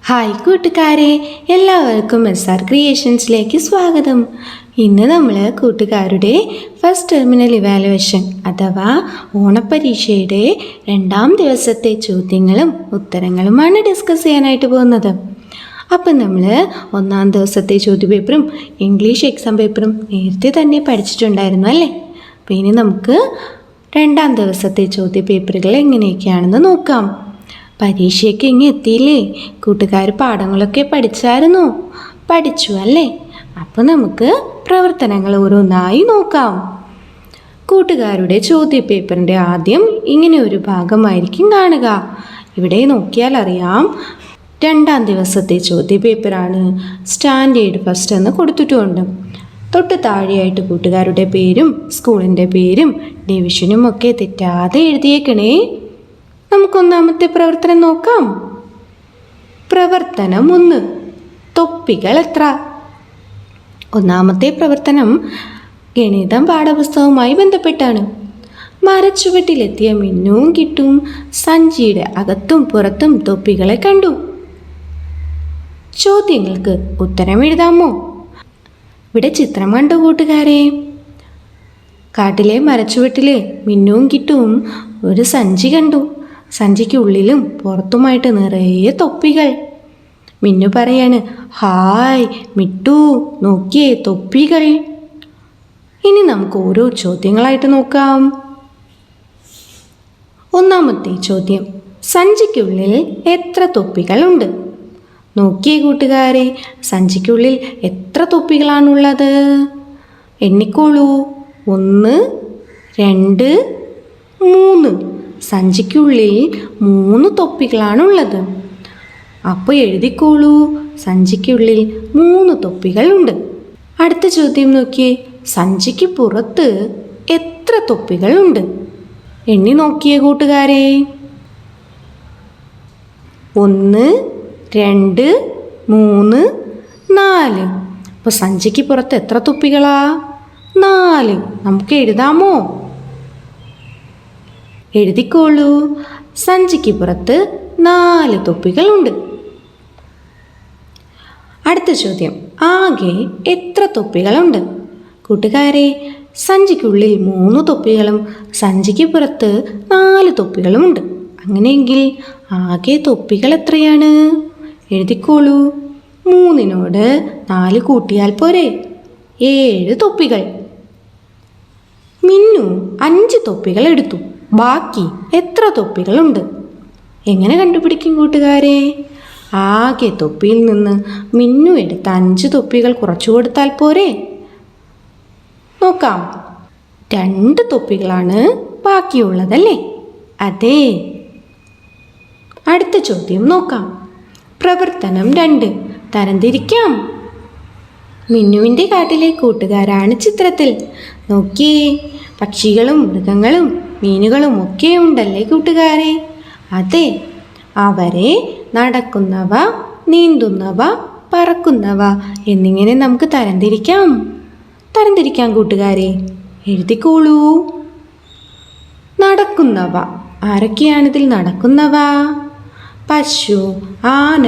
Hi കൂട്ടുകാരെ, എല്ലാവർക്കും SR ക്രിയേഷൻസിലേക്ക് സ്വാഗതം. ഇന്ന് നമ്മൾ കൂട്ടുകാരുടെ ഫസ്റ്റ് ടെർമിനൽ ഇവാലുവേഷൻ അഥവാ ഓണപ്പരീക്ഷയുടെ 2ാം ദിവസത്തെ ചോദ്യങ്ങളും ഉത്തരങ്ങളുമാണ് ഡിസ്കസ് ചെയ്യാനായിട്ട് പോകുന്നത്. അപ്പം നമ്മൾ 1ാം ദിവസത്തെ ചോദ്യപേപ്പറും ഇംഗ്ലീഷ് എക്സാം പേപ്പറും നേരത്തെ തന്നെ പഠിച്ചിട്ടുണ്ടായിരുന്നു അല്ലേ? അപ്പോൾ ഇനി നമുക്ക് 2ാം ദിവസത്തെ ചോദ്യപേപ്പറുകൾ എങ്ങനെയൊക്കെയാണെന്ന് നോക്കാം. പരീക്ഷയ്ക്ക് ഇങ്ങ് എത്തിയില്ലേ? കൂട്ടുകാർ പാഠങ്ങളൊക്കെ പഠിച്ചു അല്ലേ? അപ്പോൾ നമുക്ക് പ്രവർത്തനങ്ങൾ ഓരോന്നായി നോക്കാം. കൂട്ടുകാരുടെ ചോദ്യപേപ്പറിൻ്റെ ആദ്യം ഇങ്ങനെ ഒരു ഭാഗമായിരിക്കും കാണുക. ഇവിടെ നോക്കിയാൽ അറിയാം 2ാം ദിവസത്തെ ചോദ്യപേപ്പറാണ്. സ്റ്റാൻഡേർഡ് ഫസ്റ്റ് എന്ന് കൊടുത്തിട്ടുമുണ്ട്. തൊട്ട് താഴെയായിട്ട് കൂട്ടുകാരുടെ പേരും സ്കൂളിൻ്റെ പേരും ഡിവിഷനും ഒക്കെ തെറ്റാതെ എഴുതിയേക്കണേ. നമുക്ക് 1ാമത്തെ പ്രവർത്തനം നോക്കാം. പ്രവർത്തനം 1, തൊപ്പികൾ എത്ര? 1ാമത്തെ പ്രവർത്തനം ഗണിതം പാഠപുസ്തകവുമായി ബന്ധപ്പെട്ടാണ്. മരച്ചുവട്ടിലെത്തിയ മിന്നുവും കിട്ടും സഞ്ചിയുടെ അകത്തും പുറത്തും തൊപ്പികളെ കണ്ടു. ചോദ്യങ്ങൾക്ക് ഉത്തരം എഴുതാമോ? ഇവിടെ ചിത്രം കണ്ടു കൂട്ടുകാരെ. കാട്ടിലെ മരച്ചുവട്ടിലെ മിന്നുവും കിട്ടും ഒരു സഞ്ചി കണ്ടു. സഞ്ചിക്കുള്ളിലും പുറത്തുമായിട്ട് നിറയെ തൊപ്പികൾ. മിന്നു പറയാണ്, ഹായ് മിട്ടു, നോക്കിയേ തൊപ്പികൾ. ഇനി നമുക്ക് ഓരോ ചോദ്യങ്ങളായിട്ട് നോക്കാം. 1ാമത്തെ ചോദ്യം, സഞ്ചിക്കുള്ളിൽ എത്ര തൊപ്പികളുണ്ട്? നോക്കിയേ കൂട്ടുകാരെ, സഞ്ചിക്കുള്ളിൽ എത്ര തൊപ്പികളാണുള്ളത്? എണ്ണിക്കോളൂ. 1, 2, 3. സഞ്ചിക്കുള്ളിൽ 3 തൊപ്പികളാണുള്ളത്. അപ്പോൾ എഴുതിക്കോളൂ, സഞ്ചിക്കുള്ളിൽ 3 തൊപ്പികളുണ്ട്. അടുത്ത ചോദ്യം നോക്കിയേ, സഞ്ചിക്ക് പുറത്ത് എത്ര തൊപ്പികളുണ്ട്? എണ്ണി നോക്കിയേ കൂട്ടുകാരെ. 1, 2, 3, 4. അപ്പോൾ സഞ്ചിക്ക് പുറത്ത് എത്ര തൊപ്പികളാ? 4. നമുക്ക് എഴുതാമോ? എഴുതിക്കോളൂ, സഞ്ചിക്ക് പുറത്ത് 4 തൊപ്പികളുണ്ട്. അടുത്ത ചോദ്യം, ആകെ എത്ര തൊപ്പികളുണ്ട്? കൂട്ടുകാരെ, സഞ്ചിക്കുള്ളിൽ 3 തൊപ്പികളും സഞ്ചിക്ക് പുറത്ത് 4 തൊപ്പികളുമുണ്ട്. അങ്ങനെയെങ്കിൽ ആകെ തൊപ്പികൾ എത്രയാണ്? എഴുതിക്കോളൂ, 3നോട് 4 കൂട്ടിയാൽ പോരെ? 7 തൊപ്പികൾ. മിന്നു 5 തൊപ്പികൾ എടുത്തു. ബാക്കി എത്ര തൊപ്പികളുണ്ട്? എങ്ങനെ കണ്ടുപിടിക്കും കൂട്ടുകാരെ? ആകെ തൊപ്പിയിൽ നിന്ന് മിന്നു എടുത്ത 5 തൊപ്പികൾ കുറച്ചു കൊടുത്താൽ പോരെ? നോക്കാം, 2 തൊപ്പികളാണ് ബാക്കിയുള്ളതല്ലേ? അതെ. അടുത്ത ചോദ്യം നോക്കാം. പ്രവർത്തനം 2, തരംതിരിക്കാം. മിന്നുവിൻ്റെ കാട്ടിലെ കൂട്ടുകാരാണ് ചിത്രത്തിൽ. നോക്കിയേ, പക്ഷികളും മൃഗങ്ങളും മീനുകളും ഒക്കെ ഉണ്ടല്ലേ കൂട്ടുകാരെ? അതെ, അവരെ നടക്കുന്നവ, നീന്തുന്നവ, പറക്കുന്നവ എന്നിങ്ങനെ നമുക്ക് തരംതിരിക്കാം കൂട്ടുകാരെ. എഴുതിക്കോളൂ. നടക്കുന്നവ ആരൊക്കെയാണിതിൽ നടക്കുന്നവ? പശു, ആന,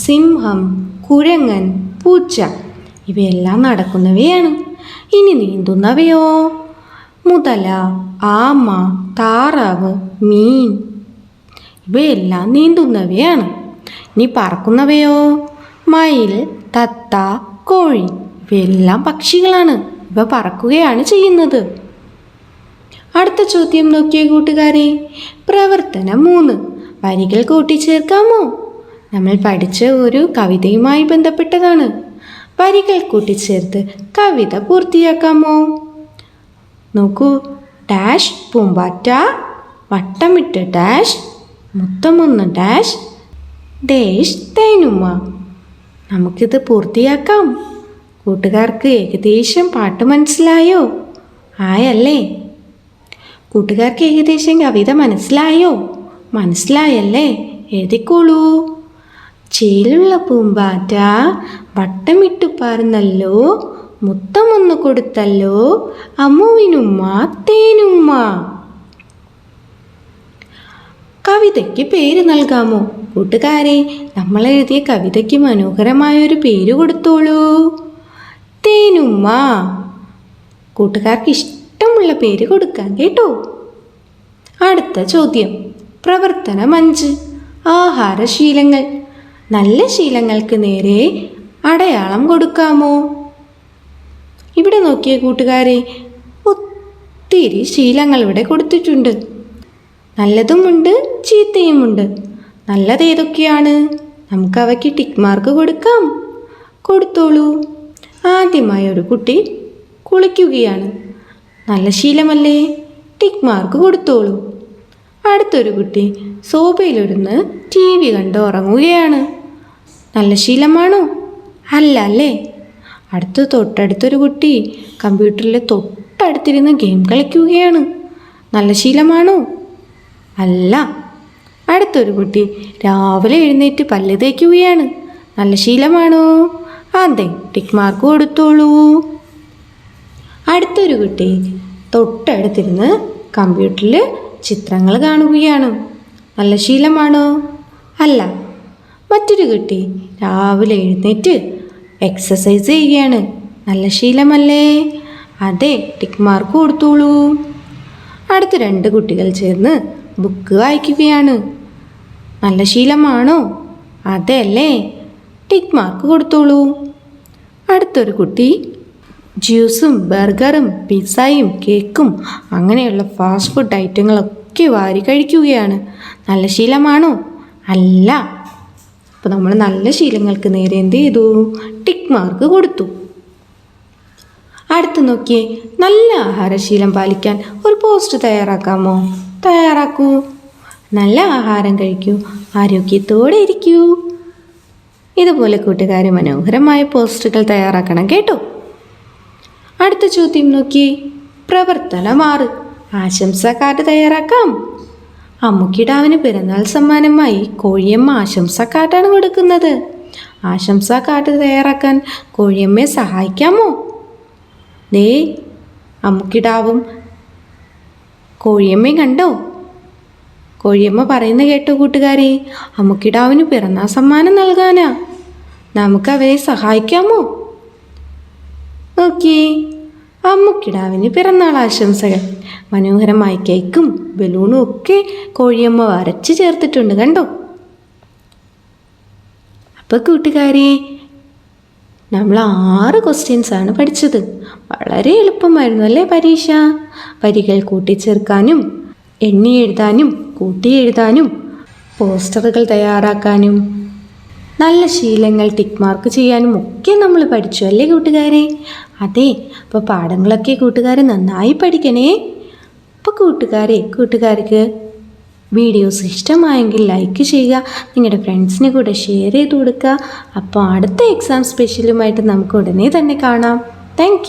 സിംഹം, കുരങ്ങൻ, പൂച്ച ഇവയെല്ലാം നടക്കുന്നവയാണ്. ഇനി നീന്തുന്നവയോ? മുതല, ആമ, താറാവ്, മീൻ ഇവയെല്ലാം നീന്തുന്നവയാണ്. ഇനി പറക്കുന്നവയോ? മയിൽ, തത്ത, കോഴി ഇവയെല്ലാം പക്ഷികളാണ്. ഇവ പറക്കുകയാണ് ചെയ്യുന്നത്. അടുത്ത ചോദ്യം നോക്കിയേ കൂട്ടുകാരെ. പ്രവർത്തനം 3, വരികൾ കൂട്ടിച്ചേർക്കാമോ? നമ്മൾ പഠിച്ച ഒരു കവിതയുമായി ബന്ധപ്പെട്ടതാണ്. വരികൾ കൂട്ടിച്ചേർത്ത് കവിത പൂർത്തിയാക്കാമോ? നോക്കൂ, ഡാഷ് പൂമ്പാറ്റ, വട്ടമിട്ട് ഡാഷ്, മുത്തമൊന്ന് ഡാഷ്, ഡേഷ് തേനുമ്മ. നമുക്കിത് പൂർത്തിയാക്കാം. കൂട്ടുകാർക്ക് ഏകദേശം പാട്ട് മനസ്സിലായോ? ആയല്ലേ? കൂട്ടുകാർക്ക് ഏകദേശം കവിത മനസ്സിലായല്ലേ? എഴുതിക്കോളൂ. ചേലുള്ള പൂമ്പാറ്റ വട്ടമിട്ടു പാർന്നല്ലോ, മുത്തമൊന്ന് കൊടുത്തല്ലോ, അമ്മുവിനുമ്മ തേനുമ്മ. കവിതയ്ക്ക് പേര് നൽകാമോ? കൂട്ടുകാരെ, നമ്മൾ എഴുതിയ കവിതയ്ക്ക് മനോഹരമായൊരു പേര് കൊടുത്തോളൂ. തേനുമ്മ. കൂട്ടുകാർക്ക് ഇഷ്ടമുള്ള പേര് കൊടുക്കാൻ കേട്ടോ. അടുത്ത ചോദ്യം. പ്രവർത്തനം 5. ആഹാരശീലങ്ങൾ. നല്ല ശീലങ്ങൾക്ക് നേരെ അടയാളം കൊടുക്കാമോ? ഇവിടെ നോക്കിയ കൂട്ടുകാരെ, ഒത്തിരി ശീലങ്ങൾ ഇവിടെ കൊടുത്തിട്ടുണ്ട്. നല്ലതുമുണ്ട്, ചീത്തയുമുണ്ട്. നല്ലത് ഏതൊക്കെയാണ്? നമുക്ക് അവയ്ക്ക് ടിക്ക് മാർക്ക് കൊടുക്കാം. കൊടുത്തോളൂ. ആദ്യമായി ഒരു കുട്ടി കുളിക്കുകയാണ്. നല്ല ശീലമല്ലേ? ടിക്ക് മാർക്ക് കൊടുത്തോളൂ. അടുത്തൊരു കുട്ടി സോഫയിലിരുന്ന് TV കണ്ട് ഉറങ്ങുകയാണ്. നല്ല ശീലമാണോ? അല്ല അല്ലേ? തൊട്ടടുത്തൊരു കുട്ടി കമ്പ്യൂട്ടറിൽ തൊട്ടടുത്തിരുന്ന് ഗെയിം കളിക്കുകയാണ്. നല്ല ശീലമാണോ? അല്ല. അടുത്തൊരു കുട്ടി രാവിലെ എഴുന്നേറ്റ് പല്ല് തേക്കുകയാണ്. നല്ല ശീലമാണോ? അതെ, ടിക്ക് മാർക്ക് കൊടുത്തോളൂ. അടുത്തൊരു കുട്ടി തൊട്ടടുത്തിരുന്ന് കമ്പ്യൂട്ടറിൽ ചിത്രങ്ങൾ കാണുകയാണ്. നല്ല ശീലമാണോ? അല്ല. മറ്റൊരു കുട്ടി രാവിലെ എഴുന്നേറ്റ് എക്സസൈസ് ചെയ്യുകയാണ്. നല്ല ശീലമല്ലേ? അതെ, ടിക്ക് മാർക്ക് കൊടുത്തോളൂ. അടുത്ത 2 കുട്ടികൾ ചേർന്ന് ബുക്ക് വായിക്കുകയാണ്. നല്ല ശീലമാണോ? അതെ അല്ലേ? ടിക്ക് മാർക്ക് കൊടുത്തോളൂ. അടുത്തൊരു കുട്ടി ജ്യൂസും ബർഗറും പിസ്സയും കേക്കും അങ്ങനെയുള്ള ഫാസ്റ്റ് ഫുഡ് ഐറ്റങ്ങളൊക്കെ വാരി കഴിക്കുകയാണ്. നല്ല ശീലമാണോ? അല്ല. അപ്പോൾ നമ്മൾ നല്ല ശീലങ്ങൾക്ക് നേരെ എന്ത് ചെയ്തു? ടിക്ക് മാർക്ക് കൊടുത്തു. അടുത്ത് നോക്കിയേ. നല്ല ആഹാരശീലം പാലിക്കാൻ ഒരു പോസ്റ്റ് തയ്യാറാക്കാമോ? തയ്യാറാക്കൂ. നല്ല ആഹാരം കഴിക്കൂ, ആരോഗ്യത്തോടെ ഇരിക്കൂ. ഇതുപോലെ കൂട്ടുകാരെ മനോഹരമായ പോസ്റ്റുകൾ തയ്യാറാക്കണം കേട്ടോ. അടുത്ത ചോദ്യം നോക്കിയേ. പ്രവർത്തനം 6. ആശംസാ കാർഡ് തയ്യാറാക്കാം. അമ്മുക്കിടാവിന് പിറന്നാൾ സമ്മാനമായി കോഴിയമ്മ ആശംസാ കാർഡാണ് കൊടുക്കുന്നത്. ആശംസാ കാർഡ് തയ്യാറാക്കാൻ കോഴിയമ്മയെ സഹായിക്കാമോ? ദേ, അമ്മുക്കിടാവും കോഴിയമ്മയും കണ്ടോ? കോഴിയമ്മ പറയുന്ന കേട്ടോ കൂട്ടുകാരെ? അമ്മുക്കിടാവിന് പിറന്നാൾ സമ്മാനം നൽകാനാ. നമുക്ക് അവരെ സഹായിക്കാമോ? നോക്കിയേ, അമ്മുക്കിടാവിന് പിറന്നാൾ ആശംസകൾ. മനോഹരമായ കേക്കും ബലൂണും ഒക്കെ കോഴിയമ്മ വരച്ച് ചേർത്തിട്ടുണ്ട് കണ്ടോ? അപ്പോൾ കൂട്ടുകാരെ, നമ്മൾ 6 ക്വസ്റ്റ്യൻസ് ആണ് പഠിച്ചത്. വളരെ എളുപ്പമായിരുന്നു അല്ലേ പരീക്ഷ? വരികൾ കൂട്ടിച്ചേർക്കാനും എണ്ണി എഴുതാനും കൂട്ടി എഴുതാനും പോസ്റ്ററുകൾ തയ്യാറാക്കാനും നല്ല ശീലങ്ങൾ ടിക്ക് മാർക്ക് ചെയ്യാനും ഒക്കെ നമ്മൾ പഠിച്ചു അല്ലേ കൂട്ടുകാരെ? അതെ. അപ്പോൾ പാഠങ്ങളൊക്കെ കൂട്ടുകാർ നന്നായി പഠിക്കണേ. അപ്പോൾ കൂട്ടുകാർക്ക് വീഡിയോസ് ഇഷ്ടമായെങ്കിൽ ലൈക്ക് ചെയ്യുക, നിങ്ങളുടെ ഫ്രണ്ട്സിന് കൂടെ ഷെയർ ചെയ്ത് കൊടുക്കുക. അപ്പോൾ അടുത്ത എക്സാം സ്പെഷ്യലുമായിട്ട് നമുക്ക് ഉടനെ തന്നെ കാണാം. താങ്ക്